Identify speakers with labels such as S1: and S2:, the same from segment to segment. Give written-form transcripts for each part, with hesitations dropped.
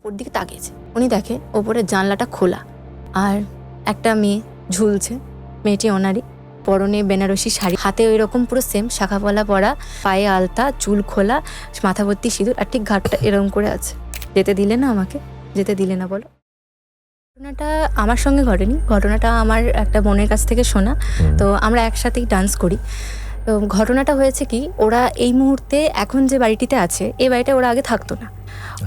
S1: ওপর দিকে তাকিয়েছে। উনি দেখে ওপরের জানলাটা খোলা আর একটা মেয়ে ঝুলছে। মেয়েটি ওনারই, পরনে বেনারসি শাড়ি, হাতে ওই রকম পুরো সেম শাখাপলা পরা, পায়ে আলতা, চুল খোলা, মাথা ভর্তি সিঁদুর, আর ঠিক ঘাটটা এরকম করে আছে। যেতে দিলে না, আমাকে যেতে দিলে না। বলো, ঘটনাটা আমার সঙ্গে ঘটেনি, ঘটনাটা আমার একটা বোনের কাছ থেকে শোনা। তো আমরা একসাথেই ডান্স করি। তো ঘটনাটা হয়েছে কি, ওরা এই মুহূর্তে এখন যে বাড়িটিতে আছে, এই বাড়িটা ওরা আগে থাকতো না।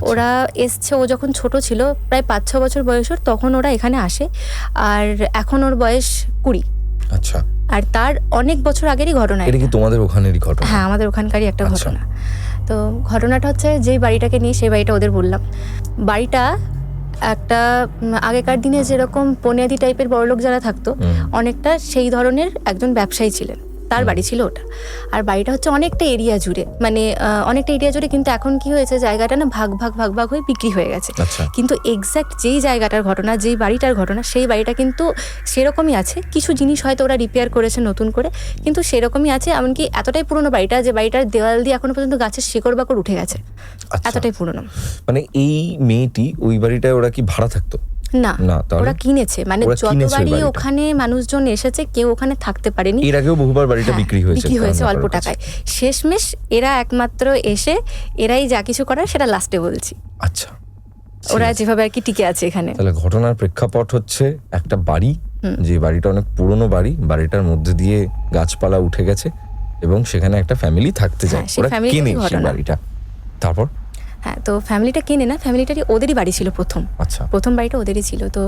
S1: ওরা এসছে, ও যখন ছোট ছিল, প্রায় 5-6 বছর বয়সের, তখন ওরা এখানে আসে। আর এখন ওর বয়স 20।
S2: আচ্ছা।
S1: আর তার অনেক বছর আগেরই ঘটনা।
S2: এটা কি তোমাদের ওখানেরই ঘটনা?
S1: হ্যাঁ, আমাদের ওখানকারই একটা ঘটনা। তো ঘটনাটা হচ্ছে, যেই বাড়িটাকে নিয়ে সেই বাড়িটা ওদের বললাম। বাড়িটা একটা আগেকার দিনে যেরকম পনিয়াদি টাইপের বড়লোক যারা থাকতো, অনেকটা সেই ধরনের একজন ব্যবসায়ী ছিলেন, তার বাড়ি ছিল ওটা। আর বাড়িটা হচ্ছে অনেকটা এরিয়া জুড়ে, মানে অনেকটা এরিয়া জুড়ে, কিন্তু এখন কি হয়েছে, জায়গাটা না ভাগ ভাগ হয়ে বিক্রি হয়ে গেছে। কিন্তু এক্স্যাক্ট যেই জায়গাটার ঘটনা, যেই বাড়িটার ঘটনা, সেই বাড়িটা কিন্তু সেরকমই আছে। কিছু জিনিস হয়তো ওরা রিপেয়ার করেছে নতুন করে, কিন্তু সেরকমই আছে। এমনকি এতটাই পুরনো বাড়িটা যে বাড়িটার দেওয়াল দিয়ে এখনো পর্যন্ত গাছের শিকড় বাকড় উঠে গেছে, এতটাই পুরনো।
S2: মানে এই মেয়েটি ওই বাড়িটায় ওরা কি ভাড়া থাকতো?
S1: না, ওরা কিনেছে। মানে যতবারই ওখানে মানুষজন এসেছে, কেউ ওখানে থাকতে পারেনি।
S2: এর আগেও বহুবার বাড়িটা বিক্রি হয়েছে
S1: অল্প টাকায়। শেষমেশ এরা একমাত্র এসে, এরাই যা কিছু করার সেটা লাস্টে বলছি।
S2: আচ্ছা,
S1: ওরা যেভাবে আর কি টিকে আছে এখানে।
S2: তাহলে ঘটনার প্রেক্ষাপট হচ্ছে একটা বাড়ি, যে বাড়িটা অনেক পুরনো বাড়ি, বাড়িটার মধ্যে দিয়ে গাছপালা উঠে গেছে এবং সেখানে একটা ফ্যামিলি থাকতে যায়। ওরা কিনে সেই বাড়িটা। তারপর
S1: হ্যাঁ, তো ফ্যামিলিটা কেনে না, ফ্যামিলিটারই ওদেরই বাড়ি ছিল প্রথম।
S2: আচ্ছা,
S1: প্রথম বাড়িটা ওদেরই ছিল। তো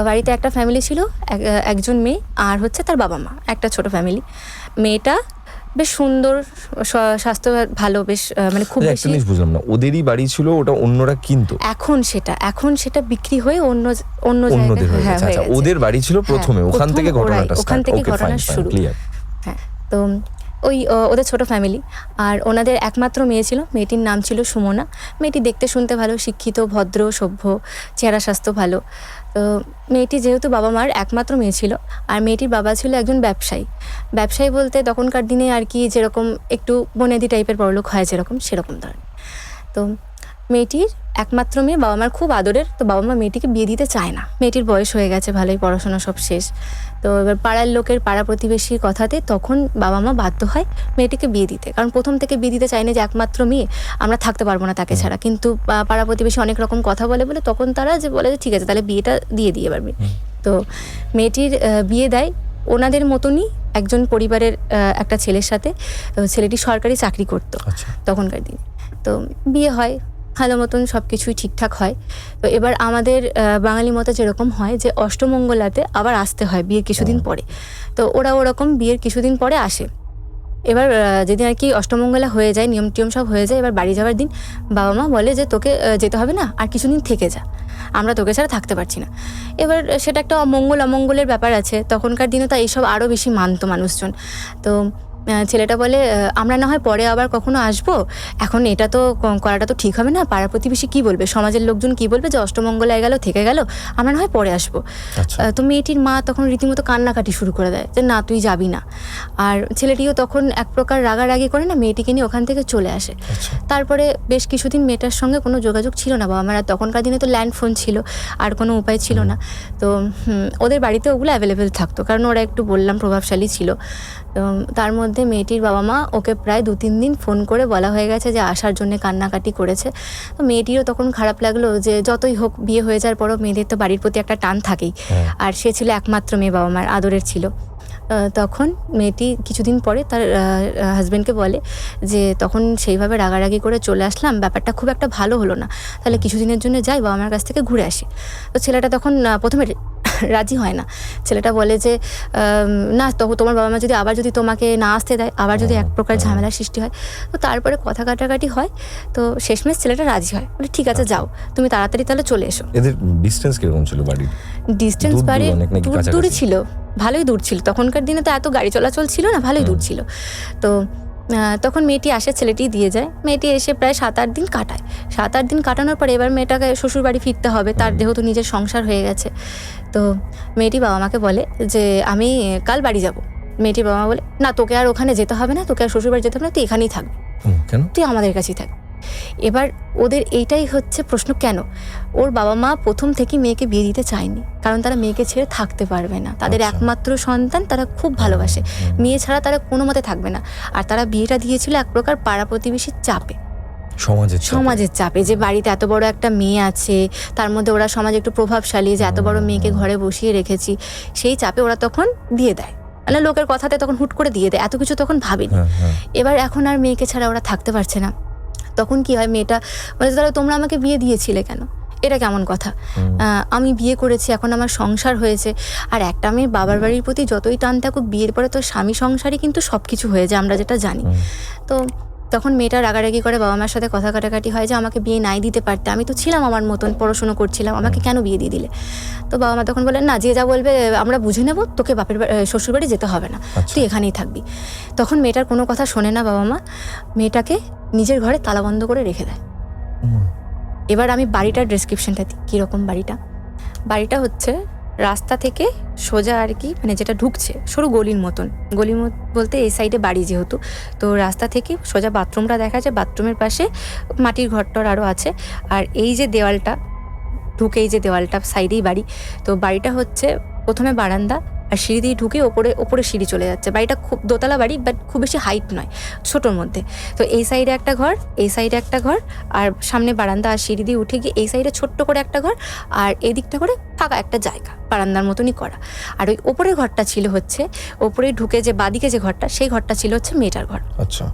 S1: বাড়িতে একটা ফ্যামিলি ছিল, একজন মেয়ে আর হচ্ছে তার বাবা মা, একটা ছোট ফ্যামিলি। মেয়েটা বেশ সুন্দর, স্বাস্থ্য ভালো, বেশ মানে খুব বেশি।
S2: জিনিস বুঝলাম না, ওদেরই বাড়ি ছিল, ওটা অন্যরা কিনতো। এখন সেটা বিক্রি হয়ে অন্য জায়গায় হয়ে গেছে।
S1: আচ্ছা,
S2: ওদের বাড়ি ছিল প্রথমে, ওখান থেকে
S1: ঘটনা শুরু। হ্যাঁ, তো ওই ওদের ছোট ফ্যামিলি, আর ওনাদের একমাত্র মেয়ে ছিল। মেয়েটির নাম ছিল সুমনা। মেয়েটি দেখতে শুনতে ভালো, শিক্ষিত, ভদ্র, সভ্য, চেহারা স্বাস্থ্য ভালো। তো মেয়েটি যেহেতু বাবা মার একমাত্র মেয়ে ছিল, আর মেয়েটির বাবা ছিল একজন ব্যবসায়ী বলতে তখনকার দিনে আর কি, যেরকম একটু বনেদি টাইপের বড়লোক হয় যেরকম, সেরকম ধরনের। তো মেয়েটির একমাত্র মেয়ে, বাবা মার খুব আদরের। তো বাবা মা মেয়েটিকে বিয়ে দিতে চায় না। মেয়েটির বয়স হয়ে গেছে, ভালোই পড়াশোনা সব শেষ। তো এবার পাড়ার লোকের, পাড়া প্রতিবেশীর কথাতে তখন বাবা মা বাধ্য হয় মেয়েটিকে বিয়ে দিতে। কারণ প্রথম থেকে বিয়ে দিতে চায় না, যে একমাত্র মেয়ে, আমরা থাকতে পারবো না তাকে ছাড়া। কিন্তু পাড়া প্রতিবেশী অনেক রকম কথা বলে তখন তারা যে বলে যে ঠিক আছে, তাহলে বিয়েটা দিয়ে দিই এবার মেয়ে। তো মেয়েটির বিয়ে দেয় ওনাদের মতনই একজন পরিবারের একটা ছেলের সাথে। ছেলেটি সরকারি চাকরি করতো তখনকার দিনে। তো বিয়ে হয়, ভালো মতন সব কিছুই ঠিকঠাক হয়। তো এবার আমাদের বাঙালি মতে যেরকম হয়, যে অষ্টমঙ্গলাতে আবার আসতে হয় বিয়ের কিছুদিন পরে। তো ওরা ওরকম বিয়ের কিছুদিন পরে আসে। এবার যেদিন আর কি অষ্টমঙ্গলা হয়ে যায়, নিয়ম টিয়ম সব হয়ে যায়, এবার বাড়ি যাওয়ার দিন বাবা মা বলে যে তোকে যেতে হবে না, আর কিছুদিন থেকে যা, আমরা তোকে ছাড়া থাকতে পারছি না। এবার সেটা একটা অমঙ্গলের ব্যাপার আছে। তখনকার দিনে তো এইসব আরও বেশি মানতো মানুষজন। তো ছেলেটা বলে আমরা না হয় পরে আবার কখনো আসবো, এখন এটা তো করাটা তো ঠিক হবে না। পাড়া প্রতিবেশী কী বলবে, সমাজের লোকজন কী বলবে, যে অষ্টমঙ্গলায় গেল, থেকে গেল, আমরা না হয় পরে আসবো। তো মেয়েটির মা তখন রীতিমতো কান্নাকাটি শুরু করে দেয়, যে না, তুই যাবি না। আর ছেলেটিও তখন এক প্রকার রাগারাগি করে না, মেয়েটিকে নিয়ে ওখান থেকে চলে আসে। তারপরে বেশ কিছুদিন মেয়েটার সঙ্গে কোনো যোগাযোগ ছিল না বাবা মারা। তখনকার দিনে তো ল্যান্ড ফোন ছিল, আর কোনো উপায় ছিল না। তো ওদের বাড়িতে ওগুলো অ্যাভেলেবেল থাকতো, কারণ ওরা একটু বললাম প্রভাবশালী ছিল। তো তার মধ্যে মেয়েটির বাবা মা ওকে প্রায় 2-3 দিন ফোন করে বলা হয়ে গেছে যে আসার জন্য, কান্নাকাটি করেছে। তো মেয়েটিরও তখন খারাপ লাগলো, যে যতই হোক বিয়ে হয়ে যাওয়ার পরও মেয়েদের তো বাড়ির প্রতি একটা টান থাকেই। আর সে ছিল একমাত্র মেয়ে, বাবা মার আদরের ছিল। তখন মেয়েটি কিছুদিন পরে তার হাজব্যান্ডকে বলে যে তখন সেইভাবে রাগারাগি করে চলে আসলাম, ব্যাপারটা খুব একটা ভালো হলো না, তাহলে কিছুদিনের জন্য যাই, বাবা মার কাছ থেকে ঘুরে আসি। তো ছেলেটা তখন প্রথমে রাজি হয় না। ছেলেটা বলে যে না, তোমার বাবা মা যদি তোমাকে না আসতে দেয়, আবার যদি এক প্রকার ঝামেলার সৃষ্টি হয়। তো তারপরে কথা কাটাকাটি হয়। তো শেষমেশ ছেলেটা রাজি হয়, বলে ঠিক আছে যাও, তুমি তাড়াতাড়ি তাহলে চলে এসো।
S2: এদের ডিসটেন্স কিরকম ছিল বাড়ির?
S1: ডিসটেন্স বাড়ির দূরই ছিল, ভালোই দূর ছিল। তখনকার দিনে তো এত গাড়ি চলাচল ছিল না, ভালোই দূর ছিল। তো তখন মেয়েটি আসে, ছেলেটি দিয়ে যায়। মেয়েটি এসে প্রায় 7-8 দিন কাটায়। 7-8 দিন কাটানোর পরে এবার মেয়েটাকে শ্বশুর বাড়ি ফিরতে হবে, তার যেহেতু নিজের সংসার হয়ে গেছে। তো মেয়েটি বাবা মাকে বলে যে আমি কাল বাড়ি যাব। মেয়েটির বাবা মা বলে না, তোকে আর ওখানে যেতে হবে না, তোকে আর শ্বশুর বাড়ি যেতে হবে না, তুই এখানেই থাকবি, তুই আমাদের কাছেই থাকবি। এবার ওদের এইটাই হচ্ছে প্রশ্ন, কেন ওর বাবা মা প্রথম থেকে মেয়েকে বিয়ে দিতে চায়নি, কারণ তারা মেয়েকে ছেড়ে থাকতে পারবে না, তাদের একমাত্র সন্তান, তারা খুব ভালোবাসে, মেয়ে ছাড়া তারা কোনো মতে থাকবে না। আর তারা বিয়েটা দিয়েছিল এক প্রকার পাড়া প্রতিবেশীর চাপে, সমাজের চাপে, যে বাড়িতে এত বড় একটা মেয়ে আছে, তার মধ্যে ওরা সমাজে একটু প্রভাবশালী, যে এত বড় মেয়েকে ঘরে বসিয়ে রেখেছি, সেই চাপে ওরা তখন দিয়ে দেয়, মানে লোকের কথাতে তখন হুট করে দিয়ে দেয়, এত কিছু তখন ভাবিনি। এবার এখন আর মেয়েকে ছাড়া ওরা থাকতে পারছে না, তখন কি হয়, মেয়েটা বলে তাহলে তোমরা আমাকে বিয়ে দিয়েছিলে কেন, এটা কেমন কথা, আমি বিয়ে করেছি, এখন আমার সংসার হয়েছে। আর একটা মেয়ের বাবার বাড়ির প্রতি যতই টান থাকুক, বিয়ের পরে তো স্বামী সংসারই কিন্তু সব কিছু হয়ে যায়, আমরা যেটা জানি। তো তখন মেয়েটা রাগারাগি করে, বাবা মার সাথে কথা কাটাকাটি হয় যে আমাকে বিয়ে নাই দিতে পারতে, আমি তো ছিলাম আমার মতন, পড়াশুনো করছিলাম, আমাকে কেন বিয়ে দিয়ে দিলে। তো বাবা মা তখন বলেন, না, যে যা বলবে আমরা বুঝে নেবো, তোকে বাপের শ্বশুর বাড়ি যেতে হবে না, তুই এখানেই থাকবি। তখন মেয়েটার কোনো কথা শোনে না বাবা মা, মেয়েটাকে নিজের ঘরে তালা বন্ধ করে রেখে দেয়। এবার আমি বাড়িটার ডেসক্রিপশনটা দিই, কীরকম বাড়িটা হচ্ছে রাস্তা থেকে সোজা আর কি, মানে যেটা ঢুকছে সরু গলির মতন, বলতে এই সাইডে বাড়ি যেহেতু, তো রাস্তা থেকে সোজা বাথরুমটা দেখা যায়, বাথরুমের পাশে মাটির ঘরটর আরও আছে, আর এই যে দেওয়ালটা ঢুকে, এই যে দেওয়ালটা সাইডেই বাড়ি। তো বাড়িটা হচ্ছে প্রথমে বারান্দা, আর সিঁড়ি দিয়ে ঢুকে ওপরে সিঁড়ি চলে যাচ্ছে। বাড়িটা খুব দোতলা বাড়ি, বাট খুব বেশি হাইট নয়, ছোটোর মধ্যে। তো এই সাইডে একটা ঘর, এই সাইডে একটা ঘর, আর সামনে বারান্দা, আর সিঁড়ি দিয়ে উঠে গিয়ে এই সাইডে ছোট্ট করে একটা ঘর, আর এই দিকটা করে ফাঁকা একটা জায়গা, বারান্দার মতনই করা। আর ওই ওপরের ঘরটা ছিল হচ্ছে, ওপরে ঢুকে যে বাদিকে যে ঘরটা, সেই ঘরটা ছিল হচ্ছে মেয়েটার ঘর।
S2: আচ্ছা।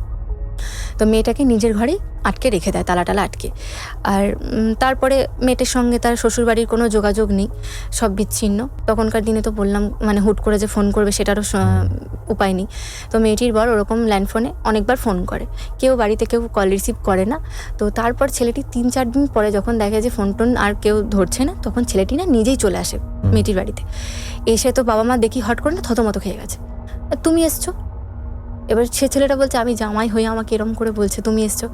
S1: তো মেয়েটাকে নিজের ঘরেই আটকে রেখে দেয়, তালা আটকে। আর তারপরে মেয়েটার সঙ্গে তার শ্বশুরবাড়ির কোনো যোগাযোগ নেই, সব বিচ্ছিন্ন। তখনকার দিনে তো বললাম, মানে হুট করে যে ফোন করবে সেটারও উপায় নেই। তো মেয়েটির বর ওরকম ল্যান্ড ফোনে অনেকবার ফোন করে, কেউ বাড়িতে কেউ কল রিসিভ করে না। তো তারপর ছেলেটি 3-4 দিন পরে যখন দেখে যে ফোন টোন আর কেউ ধরছে না, তখন ছেলেটি না নিজেই চলে আসে মেয়েটির বাড়িতে। এসে তো বাবা মা দেখি হট করে না থতমত খেয়ে গেছে, তুমি এসছো। এবার সে ছেলেটা বলছে, আমি জামাই হয়ে আমাকে এরম করে বলছে তুমি এসছো।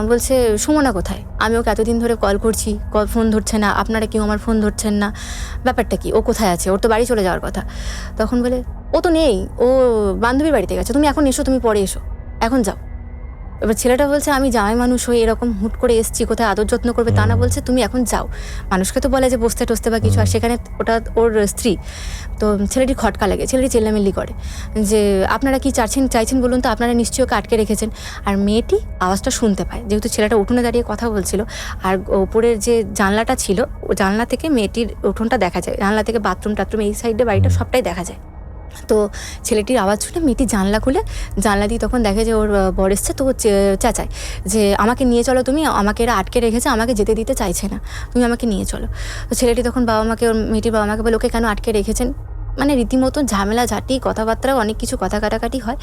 S1: বলছে, সুমনা কোথায়, আমি ওকে এতদিন ধরে কল করছি, ফোন ধরছে না, আপনারা কেউ আমার ফোন ধরছেন না, ব্যাপারটা কি, ও কোথায় আছে, ওর তো বাড়ি চলে যাওয়ার কথা। তখন বলে, ও তো নেই, ও বান্ধবীর বাড়িতে গেছে, তুমি এখন এসো, তুমি পরে এসো, এখন যাও। এবার ছেলেটা বলছে, আমি জামাই মানুষ হয়ে এরকম হুট করে এসছি, কোথায় আদর যত্ন করবে তা না, বলছে তুমি এখন যাও। মানুষকে তো বলে যে বসতে টসতে বা কিছু, আর সেখানে ওটা ওর স্ত্রী। তো ছেলেটির খটকা লাগে, ছেলেটি চেল্লামিল্লি করে যে আপনারা কি চাইছেন বলুন তো, আপনারা নিশ্চয়ই ওকে আটকে রেখেছেন। আর মেয়েটি আওয়াজটা শুনতে পায়, যেহেতু ছেলেটা উঠোনে দাঁড়িয়ে কথা বলছিল, আর ওপরের যে জানলাটা ছিল, ও জানলা থেকে মেয়েটির উঠোনটা দেখা যায়, জানলা থেকে বাথরুম টাথরুম এই সাইডে বাড়িটা সবটাই দেখা যায়। তো ছেলেটির আওয়াজ শুনে মেয়েটি জানলা খুলে, জানলা দিয়ে তখন দেখে যে ওর বর এসছে। তো ও চেঁচায় যে আমাকে নিয়ে চলো তুমি, আমাকে এরা আটকে রেখেছে, আমাকে যেতে দিতে চাইছে না, তুমি আমাকে নিয়ে চলো। তো ছেলেটি তখন মেয়েটির বাবা মাকে বলে, ওকে কেন আটকে রেখেছেন, মানে রীতিমতো ঝামেলা ঝাঁটি, কথাবার্তাও অনেক কিছু কথা কাটাকাটি হয়।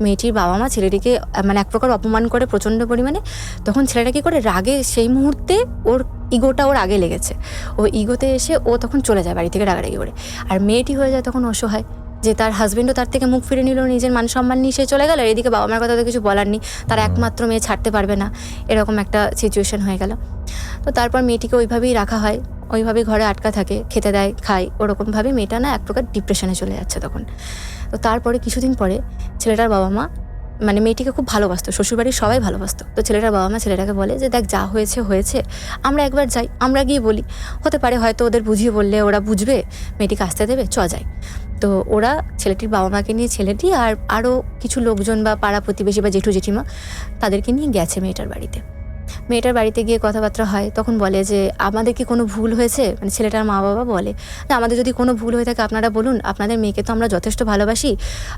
S1: মেয়েটির বাবা মা ছেলেটিকে মানে এক প্রকার অপমান করে প্রচণ্ড পরিমাণে। তখন ছেলেটা কী করে, রাগে সেই মুহূর্তে ওর ইগোটা ওর আগে লেগেছে, ও ইগোতে এসে ও তখন চলে যায় বাড়ি থেকে রাগারাগি করে। আর মেয়েটি হয়ে যায় তখন অসহায়, যে তার হাজবেন্ডও তার থেকে মুখ ফিরে নিল, নিজের মান সম্মান নিয়ে সে চলে গেল, আর এদিকে বাবা মার কথা তো কিছু বলার নেই, তার একমাত্র মেয়ে ছাড়তে পারবে না, এরকম একটা সিচুয়েশন হয়ে গেল। তো তারপর মেয়েটিকে ওইভাবেই রাখা হয়, ওইভাবেই ঘরে আটকা থাকে, খেতে দেয়, খায়, ওরকমভাবে মেয়েটা না এক প্রকার ডিপ্রেশনে চলে যাচ্ছে তখন। তো তারপরে কিছুদিন পরে ছেলেটার বাবা মা, মানে মেয়েটিকে খুব ভালোবাসতো, শ্বশুরবাড়ির সবাই ভালোবাসতো। তো ছেলেটার বাবা মা ছেলেটাকে বলে যে দেখ, যা হয়েছে, আমরা একবার যাই, আমরা গিয়ে বলি, হতে পারে হয়তো ওদের বুঝিয়ে বললে ওরা বুঝবে, মেয়েটিকে আসতে দেবে, যায়। তো ওরা ছেলেটির বাবা মাকে নিয়ে, ছেলেটি আর আরও কিছু লোকজন বা পাড়া প্রতিবেশী বা জেঠু জেঠিমা, তাদেরকে নিয়ে গেছে মেয়েটার বাড়িতে। মেয়েটার বাড়িতে গিয়ে কথাবার্তা হয়, তখন বলে যে আমাদের কি কোনো ভুল হয়েছে, মানে ছেলেটার মা বাবা বলে যে আমাদের যদি কোনো ভুল হয়ে থাকে আপনারা বলুন, আপনাদের মেয়েকে তো আমরা যথেষ্ট ভালোবাসি,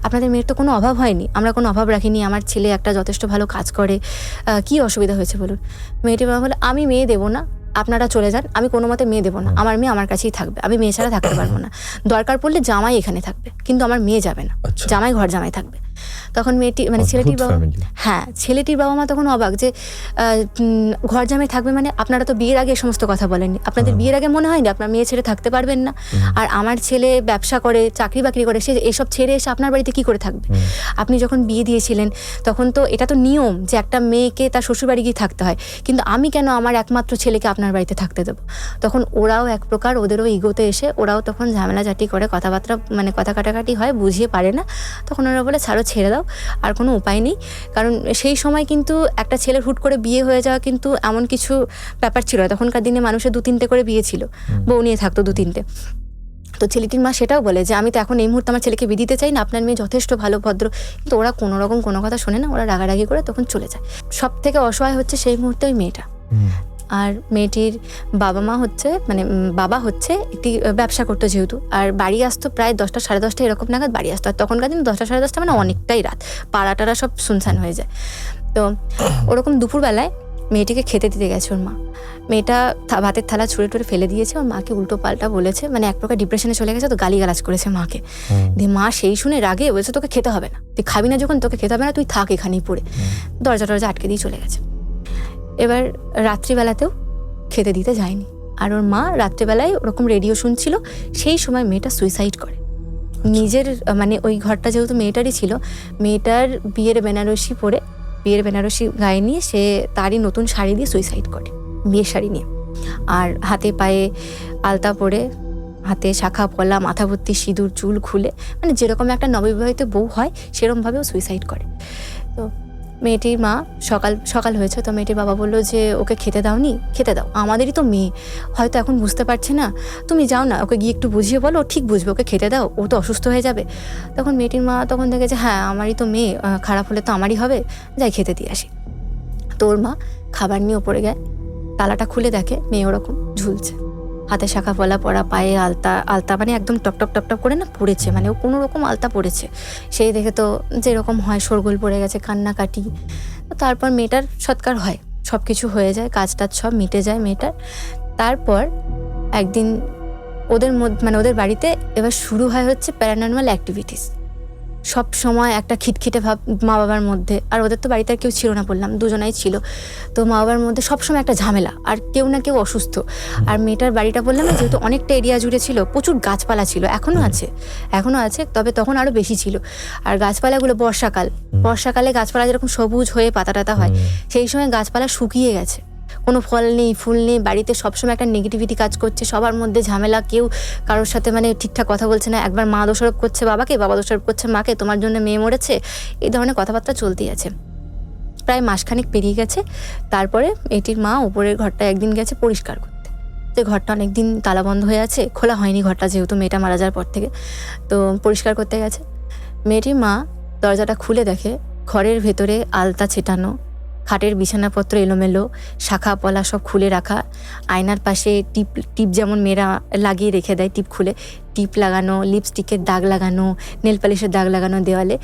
S1: আপনাদের মেয়ের তো কোনো অভাব হয়নি, আমরা কোনো অভাব রাখিনি, আমার ছেলে একটা যথেষ্ট ভালো কাজ করে, কি অসুবিধা হয়েছে বলুন। মেয়েটির বাবা বলে, আমি মেয়ে দেবো না, আপনারা চলে যান, আমি কোনো মতে মেয়ে দেবো না, আমার মেয়ে আমার কাছেই থাকবে, আমি মেয়ে ছাড়া থাকতে পারবো না, দরকার পড়লে জামাই এখানে থাকবে, কিন্তু আমার মেয়ে যাবে না, জামাই ঘর জামাই থাকবে। তখন মেয়েটি, মানে ছেলেটির বাবা, হ্যাঁ, ছেলেটির বাবা মা তখন অবাক যে ঘর জামাই থাকবে, মানে আপনারা তো বিয়ের আগে সমস্ত কথা বলেননি, আপনাদের বিয়ের আগে মনে হয়নি আপনার মেয়ে ছেড়ে থাকতে পারবেন না, আর আমার ছেলে ব্যবসা করে, চাকরি বাকরি করে, সে এসব ছেড়ে এসে আপনার বাড়িতে কি করে থাকবে, আপনি যখন বিয়ে দিয়েছিলেন তখন তো এটা তো নিয়ম যে একটা মেয়েকে তার শ্বশুরবাড়ি গিয়ে থাকতে হয়, কিন্তু আমি কেন আমার একমাত্র ছেলেকে আপনার বাড়িতে থাকতে দেবো। তখন ওরাও এক প্রকার ওদেরও ইগোতে এসে ওরাও তখন ঝামেলা ঝাঁটি করে, কথাবার্তা মানে কথা কাটাকাটি হয়, বুঝিয়ে পারে না, তখন ওরা বলে ছাড়ো ছেড়ে দাও, আর কোনো উপায় নেই। কারণ সেই সময় কিন্তু একটা ছেলের হুট করে বিয়ে হয়ে যাওয়া কিন্তু এমন কিছু ব্যাপার ছিল না। তখনকার দিনে মানুষের 2-3টে করে বিয়ে ছিল, বউ নিয়ে থাকতো 2-3টে। তো ছেলেটির মা সেটাও বলে যে আমি তো এখন এই মুহূর্তে আমার ছেলেকে বিয়ে দিতে চাই না, আপনার মেয়ে যথেষ্ট ভালো ভদ্র। কিন্তু ওরা কোনো রকম কোনো কথা শোনে না, ওরা রাগারাগি করে তখন চলে যায়। সব থেকে অসহায় হচ্ছে সেই মুহূর্তে ওই মেয়েটা। আর মেয়েটির বাবা হচ্ছে একটি ব্যবসা করতো যেহেতু, আর বাড়ি আসতো প্রায় 10টা 10:30 এরকম নাগাদ বাড়ি আসতো। আর তখনকার দিন 10টা 10:30 মানে অনেকটাই রাত, পাড়াটারা সব শুনশান হয়ে যায়। তো ওরকম দুপুরবেলায় মেয়েটিকে খেতে দিতে গেছে ওর মা। মেয়েটা ভাতের থালা ছুঁড়ে টুড়ে ফেলে দিয়েছে, ওর মাকে উল্টো পাল্টা বলেছে, মানে এক প্রকার ডিপ্রেশনে চলে গেছে। তো গালিগালাজ করেছে মাকে। দিয়ে মা সেই শুনে রাগে বলেছে তোকে খেতে হবে না, তুই খাবি না যখন তোকে খেতে হবে না, তুই থাক এখানেই পড়ে। দরজা আটকে দিয়ে চলে গেছে। এবার রাত্রিবেলাতেও খেতে দিতে যায়নি। আর ওর মা রাত্রিবেলায় ওরকম রেডিও শুনছিল, সেই সময় মেয়েটা সুইসাইড করে। নিজের মানে ওই ঘরটা যেহেতু মেয়েটারই ছিল, মেয়েটার বিয়ের বেনারসি গায়ে নিয়ে সে তারই নতুন শাড়ি দিয়ে সুইসাইড করে, বিয়ের শাড়ি নিয়ে। আর হাতে পায়ে আলতা পরে, হাতে শাখা পলা, মাথা ভর্তি সিঁদুর, চুল খুলে, মানে যেরকম একটা নববিবাহিত বউ হয় সেরকমভাবেও সুইসাইড করে। তো মেয়েটির মা সকাল হয়েছে, তো মেয়েটির বাবা বললো যে ওকে খেতে দাওনি, খেতে দাও, আমাদেরই তো মেয়ে, হয়তো এখন বুঝতে পারছে না, তুমি যাও না, ওকে গিয়ে একটু বুঝিয়ে বলো, ও ঠিক বুঝবে, ওকে খেতে দাও, ও তো অসুস্থ হয়ে যাবে। তখন মেয়েটির মা তখন দেখে যে হ্যাঁ আমারই তো মেয়ে, খারাপ হলে তো আমারই হবে, যাই খেতে দিয়ে আসি। তো ওর মা খাবার নিয়ে ওপরে গেছে, তালাটা খুলে দেখে মেয়ে ওরকম ঝুলছে, হাতে শাখা পলা পরা, পায়ে আলতা মানে একদম টপ করে না পড়েছে, মানে ও কোনো রকম আলতা পড়েছে। সেই দেখে তো যেরকম হয় শোরগোল পড়ে গেছে, কান্নাকাটি। তো তারপর মেয়েটার সৎকার হয়, সব কিছু হয়ে যায়, কাজ টাজ সব মিটে যায় মেয়েটার। তারপর একদিন ওদের বাড়িতে এবার শুরু হয় হচ্ছে প্যারানর্মাল অ্যাক্টিভিটিস। সব সময় একটা খিটখিটে ভাব মা বাবার মধ্যে, আর ওদের তো বাড়িতে আর কেউ ছিল না, বললাম দুজনাই ছিল। তো মা বাবার মধ্যে সবসময় একটা ঝামেলা, আর কেউ না কেউ অসুস্থ। আর মেয়েটার বাড়িটা বললাম না, যেহেতু অনেকটা এরিয়া জুড়ে ছিল, প্রচুর গাছপালা ছিল, এখনো আছে, তবে তখন আরো বেশি ছিল। আর গাছপালাগুলো বর্ষাকালে গাছপালা যেরকম সবুজ হয়ে পাতা টাতা হয়, সেই সময় গাছপালা শুকিয়ে গেছে, কোনো ফল নেই, ফুল নেই, বাড়িতে সবসময় একটা নেগেটিভিটি কাজ করছে, সবার মধ্যে ঝামেলা, কেউ কারোর সাথে মানে ঠিকঠাক কথা বলছে না। একবার মা দোষারোপ করছে বাবাকে, বাবা দোষারোপ করছে মাকে, তোমার জন্য মেয়ে মরেছে, এই ধরনের কথাবার্তা চলতেই আছে। প্রায় মাসখানেক পেরিয়ে গেছে। তারপরে এটির মা উপরের ঘরটা একদিন গেছে পরিষ্কার করতে, যে ঘরটা অনেকদিন তালা বন্ধ হয়ে আছে, খোলা হয়নি ঘরটা, যেহেতু মেয়েটা মারা যাওয়ার পর থেকে। তো পরিষ্কার করতে গেছে, মেয়েটির মা দরজাটা খুলে দেখে ঘরের ভেতরে আলতা ছেটানো, খাটের বিছানাপত্র এলোমেলো, শাখা পলা সব খুলে রাখা, আয়নার পাশে টিপ যেমন মেয়েরা লাগিয়ে রেখে দেয়, টিপ খুলে টিপ লাগানো, লিপস্টিকের দাগ লাগানো, নেল পালিশের দাগ লাগানো দেওয়ালে,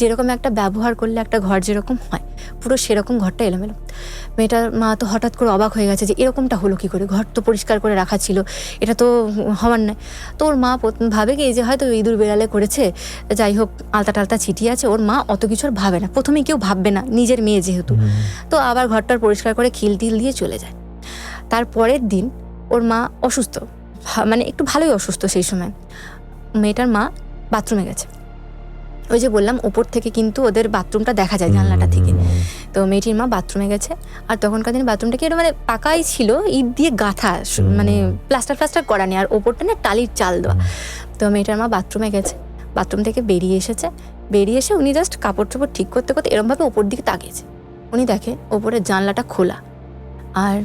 S1: যেরকম একটা ব্যবহার করলে একটা ঘর যেরকম হয় পুরো সেরকম ঘরটা এলোমেলো। মেয়েটার মা তো হঠাৎ করে অবাক হয়ে গেছে যে এরকমটা হলো কী করে, ঘর তো পরিষ্কার করে রাখা ছিল, এটা তো হওয়ার নয়। তো ওর মা ভাবে কি যে হয়তো ইঁদুর বেড়ালে করেছে, যাই হোক আলতা টালতা ছিটিয়ে আছে, ওর মা অত কিছু আর ভাবে না, প্রথমে কেউ ভাববে না, নিজের মেয়ে যেহেতু। তো আবার ঘরটার পরিষ্কার করে খিল টিল দিয়ে চলে যায়। তারপরের দিন ওর মা অসুস্থ, মানে একটু ভালোই অসুস্থ। সেই সময় মেয়েটার মা বাথরুমে গেছে, ওই যে বললাম ওপর থেকে কিন্তু ওদের বাথরুমটা দেখা যায় জানলাটা থেকে। তো মেয়েটির মা বাথরুমে গেছে, আর তখনকার দিনে বাথরুমটা কি মানে পাকাই ছিল, ইট দিয়ে গাঁথা, মানে প্লাস্টার করা নেই, আর ওপরটা না টালির চাল দেওয়া। তো মেয়েটার মা বাথরুমে গেছে, বাথরুম থেকে বেরিয়ে এসে উনি জাস্ট কাপড় চোপড় ঠিক করতে এরমভাবে ওপর দিকে তাকিয়েছে। উনি দেখে ওপরের জানলাটা খোলা, আর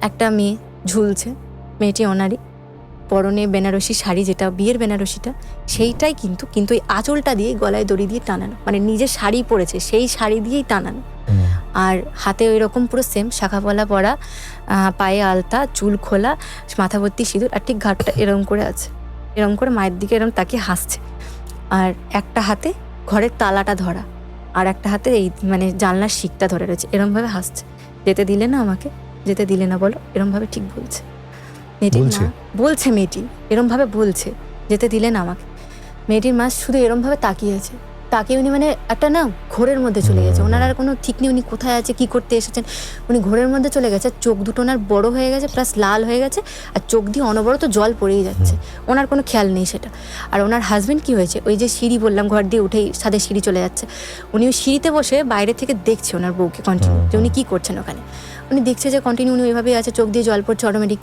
S1: একটা মেয়ে ঝুলছে, মেয়েটি ওনারই, পরনে বেনারসি শাড়ি, যেটা বিয়ের বেনারসিটা, সেইটাই কিন্তু ওই আঁচলটা দিয়ে গলায় দড়ি দিয়ে টানানো, মানে নিজের শাড়ি পরেছে সেই শাড়ি দিয়েই টানানো। আর হাতে ওই রকম পুরো সেম শাখা পলা পরা, পায়ে আলতা, চুল খোলা, মাথা ভর্তি সিঁদুর, আর ঠিক ঘাটটা এরকম করে আছে, এরকম করে মায়ের দিকে এরকম তাকিয়ে হাসছে। আর একটা হাতে ঘরের তালাটা ধরা, আর একটা হাতে এই মানে জানলার শিকটা ধরে রয়েছে, এরমভাবে হাসছে। যেতে দিলে না আমাকে, যেতে দিলে না বলো, এরমভাবে ঠিক বলছে মেয়েটির মা, বলছে মেয়েটি এরমভাবে বলছে, যেতে দিলে না আমাকে। মেয়েটির মা শুধু এরমভাবে তাকিয়ে আছে, তাকিয়ে উনি মানে একটা না ঘোরের মধ্যে চলে গেছে। ওনার আর কোনো ঠিক নেই উনি কোথায় আছে, কি করতে এসেছেন, উনি ঘোরের মধ্যে চলে গেছে। চোখ দুটো ওনার বড় হয়ে গেছে, প্লাস লাল হয়ে গেছে, আর চোখ দিয়ে অনবরত জল পড়েই যাচ্ছে, ওনার কোনো খেয়াল নেই সেটা। আর ওনার হাজবেন্ড কি হয়েছে, ওই যে সিঁড়ি বললাম ঘর দিয়ে উঠেই ছাদে সিঁড়ি চলে যাচ্ছে, উনি ওই সিঁড়িতে বসে বাইরে থেকে দেখছে ওনার বউকে কন্টিনিউ, যে উনি কী করছেন ওখানে। উনি দেখছে যে কন্টিনিউ উনি ওইভাবেই আছে, চোখ দিয়ে জল পড়ছে অটোমেটিক।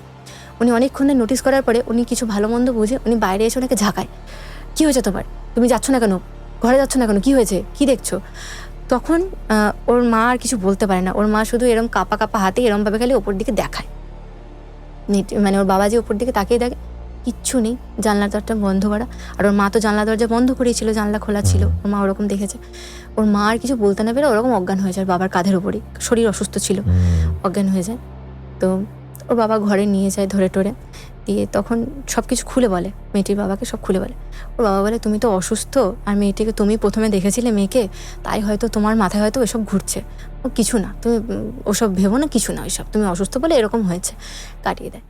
S1: উনি অনেকক্ষণ ধরে নোটিস করার পরে উনি কিছু ভালো মন্দ বুঝে উনি বাইরে এসে ওনাকে ঝাঁকায়, কী হয়েছে তোমার, তুমি যাচ্ছ না কেন, ঘরে যাচ্ছ না কেন, কি হয়েছে, কি দেখছো? তখন ওর মা আর কিছু বলতে পারে না, ওর মা শুধু এরম কাপা কাপা হাতে এরমভাবে খালি ওপর দিকে দেখায়, মানে ওর বাবা যে ওপর দিকে তাকিয়ে দেখে কিচ্ছু নেই, জানলার দরজা বন্ধ করা। আর ওর মা তো জানলা দরজা বন্ধ করেই ছিল, জানলা খোলা ছিল। ওর মা ওরকম দেখেছে, ওর মা আর কিছু বলতে না পেরে ওরকম অজ্ঞান হয়ে যায় বাবার কাঁধের ওপরই, শরীর অসুস্থ ছিল, অজ্ঞান হয়ে যায়। তো ওর বাবা ঘরে নিয়ে যায় ধরে টরে, দিয়ে তখন সব কিছু খুলে বলে, মেয়েটির বাবাকে সব খুলে বলে। ওর বাবা বলে তুমি তো অসুস্থ, আর মেয়েটিকে তুমি প্রথমে দেখেছিলে মেয়েকে, তাই হয়তো তোমার মাথায় হয়তো এসব ঘুরছে, ও কিছু না, তুমি ওসব ভেবো না, কিছু না, ওইসব তুমি অসুস্থ বলে এরকম হয়েছে, কাটিয়ে দেয়।